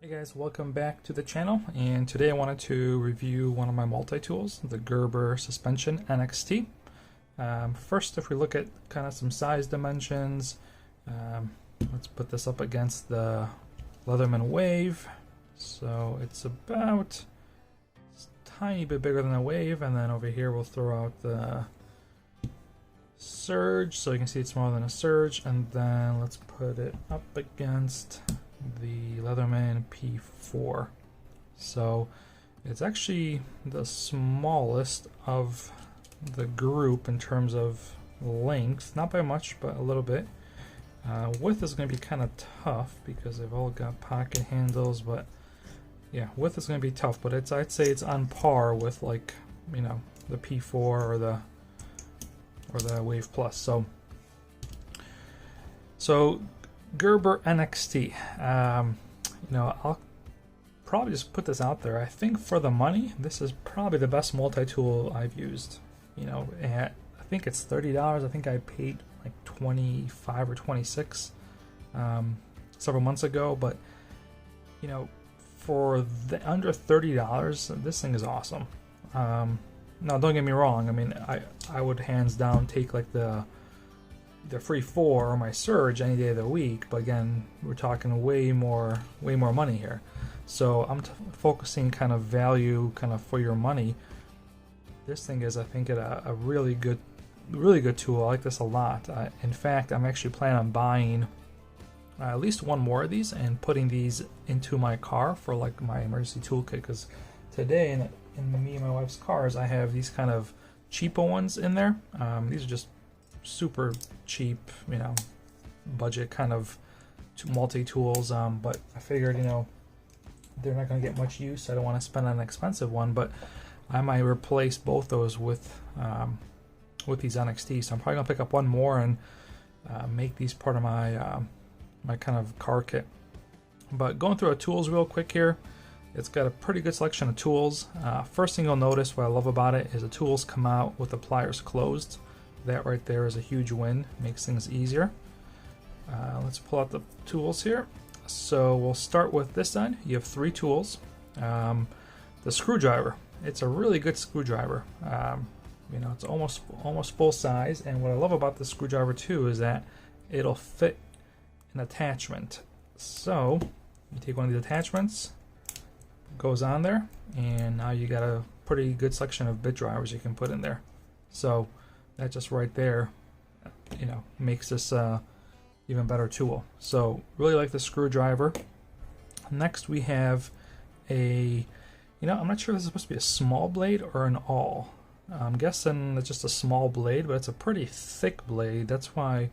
Hey guys, welcome back to the channel, and today I wanted to review one of my multi-tools, the Gerber Suspension NXT. First, if we look at kind of some size dimensions, let's put this up against the Leatherman Wave. So it's about a tiny bit bigger than a Wave, and then over here we'll throw out the Surge, so you can see it's smaller than a Surge, and then let's put it up against the Leatherman P4. So it's actually the smallest of the group in terms of length, not by much, but a little bit. Width is going to be kind of tough because they've all got pocket handles, but yeah, width is going to be tough. But I'd say it's on par with, like, you know, the P4 or the Wave Plus. So Gerber NXT. I'll probably just put this out there. I think for the money, this is probably the best multi-tool I've used. I think it's $30. I think I paid like 25 or 26 several months ago. But for the under $30, this thing is awesome. Now, don't get me wrong. I mean, I would hands down take like the free 4 or my Surge any day of the week, but again, we're talking way more money here. So I'm focusing kind of value kind of for your money. This thing is, I think, a really good tool. I like this a lot. In fact, I'm actually planning on buying at least one more of these and putting these into my car for like my emergency toolkit, because today in me and my wife's cars, I have these kind of cheaper ones in there. These are just super cheap, budget kind of multi-tools, but I figured, they're not going to get much use. I don't want to spend on an expensive one, but I might replace both those with these NXT. So I'm probably going to pick up one more and make these part of my my kind of car kit. But going through our tools real quick here, it's got a pretty good selection of tools. First thing you'll notice, what I love about it, is the tools come out with the pliers closed. That right there is a huge win, makes things easier. Let's pull out the tools here. So we'll start with this side. You have 3 tools. The screwdriver, it's a really good screwdriver. It's almost full size, and what I love about the screwdriver too is that it'll fit an attachment. So you take one of these attachments, goes on there, and now you got a pretty good selection of bit drivers you can put in there. So that just right there, makes this even better tool. So really like the screwdriver. Next we have I'm not sure if this is supposed to be a small blade or an awl. I'm guessing it's just a small blade, but it's a pretty thick blade. That's why,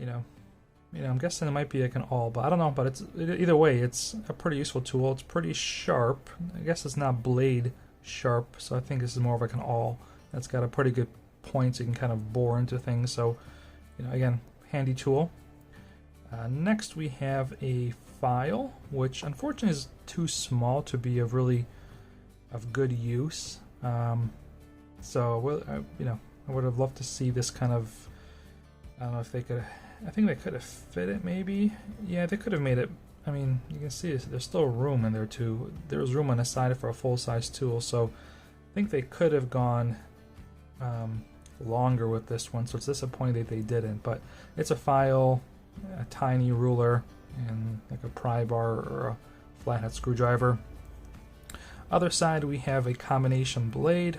I'm guessing it might be like an awl, but I don't know. But either way, it's a pretty useful tool. It's pretty sharp. I guess it's not blade sharp, so I think this is more of like an awl. That's got a pretty good points you can kind of bore into things. So again, handy tool. Next we have a file, which unfortunately is too small to be of good use. So I would have loved to see this kind of, I don't know if they could, I think they could have fit it maybe. Yeah, they could have made it. I mean, you can see there's still room in there too. There's room on the side for a full-size tool, so I think they could have gone longer with this one, so it's disappointing that they didn't. But it's a file, a tiny ruler, and like a pry bar or a flathead screwdriver. Other side we have a combination blade,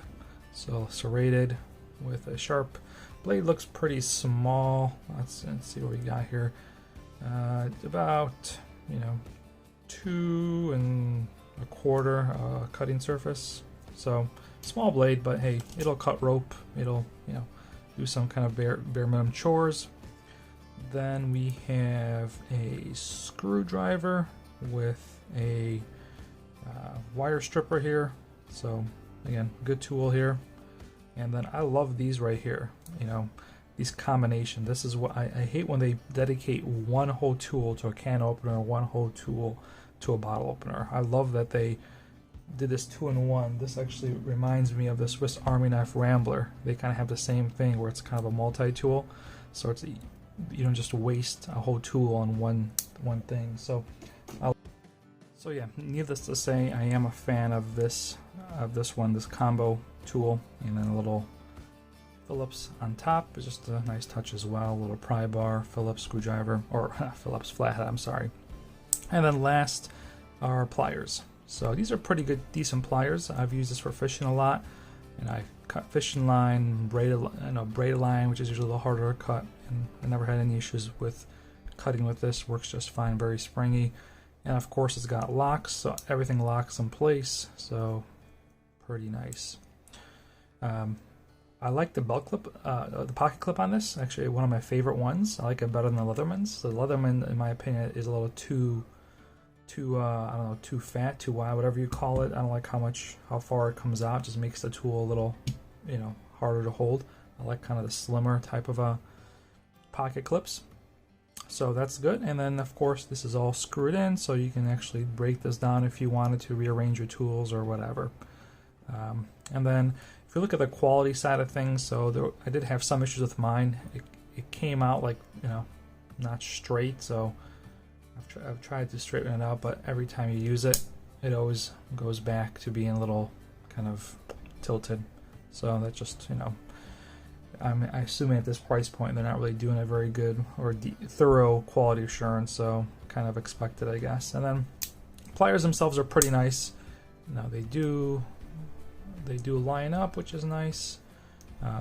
so serrated with a sharp blade. Looks pretty small. Let's see what we got here. About 2 1/4 cutting surface. So small blade, but hey, it'll cut rope. It'll do some kind of bare minimum chores. Then we have a screwdriver with a wire stripper here. So again, good tool here. And then I love these right here. These combination. This is what I hate, when they dedicate one whole tool to a can opener, one whole tool to a bottle opener. I love that they did this 2-in-1. This actually reminds me of the Swiss Army Knife Rambler. They kind of have the same thing where it's kind of a multi-tool, so it's, you don't just waste a whole tool on one thing. So So yeah, needless to say, I am a fan of this one, this combo tool, and then a little Phillips on top is just a nice touch as well. A little pry bar, Phillips screwdriver, or Phillips flathead, I'm sorry. And then last are pliers. So these are pretty good, decent pliers. I've used this for fishing a lot, and I cut fishing line, braided line, which is usually a little harder to cut, and I never had any issues with cutting with this. Works just fine, very springy. And of course it's got locks, so everything locks in place, so pretty nice. I like the belt clip, the pocket clip on this. Actually, one of my favorite ones. I like it better than the Leatherman's. The Leatherman, in my opinion, is a little too I don't know, too fat, too wide, whatever you call it. I don't like how far it comes out. It just makes the tool a little, harder to hold. I like kind of the slimmer type of pocket clips. So that's good. And then of course this is all screwed in, so you can actually break this down if you wanted to rearrange your tools or whatever. And then if you look at the quality side of things, so I did have some issues with mine. It came out like, not straight, so I've tried to straighten it out, but every time you use it, it always goes back to being a little kind of tilted. So that just, I'm assuming at this price point they're not really doing a very good or thorough quality assurance, so kind of expected, I guess. And then pliers themselves are pretty nice. Now they do line up, which is nice.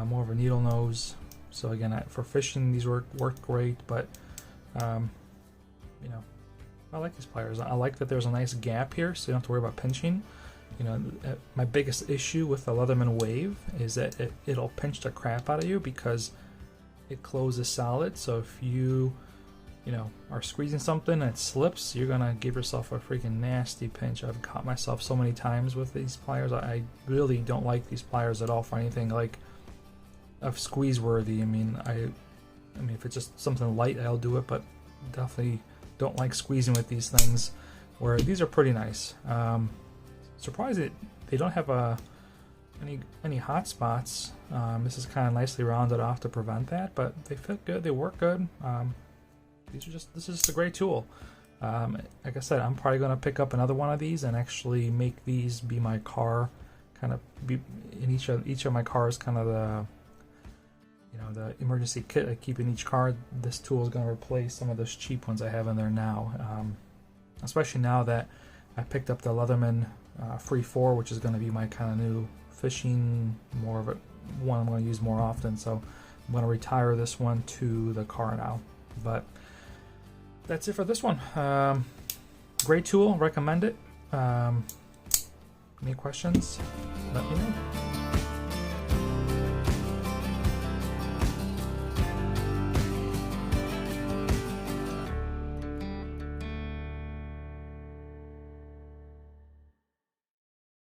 More of a needle nose. So again, for fishing these work great, but I like these pliers. I like that there's a nice gap here, so you don't have to worry about pinching. My biggest issue with the Leatherman Wave is that it'll pinch the crap out of you because it closes solid. So if you are squeezing something and it slips, you're gonna give yourself a freaking nasty pinch. I've caught myself so many times with these pliers. I really don't like these pliers at all for anything like of squeeze worthy. I mean, if it's just something light, I'll do it, but definitely don't like squeezing with these things. Where these are pretty nice. Surprised that they don't have any hot spots. This is kind of nicely rounded off to prevent that, but they fit good. They work good. This is just a great tool. Like I said, I'm probably going to pick up another one of these and actually make these be my car, kind of be in each of my cars, kind of the the emergency kit I keep in each car. This tool is going to replace some of those cheap ones I have in there now, especially now that I picked up the Leatherman Free 4, which is going to be my kind of new fishing, more of a one I'm going to use more often. So I'm going to retire this one to the car now. But that's it for this one. Great tool, recommend it. Any questions? Let me know.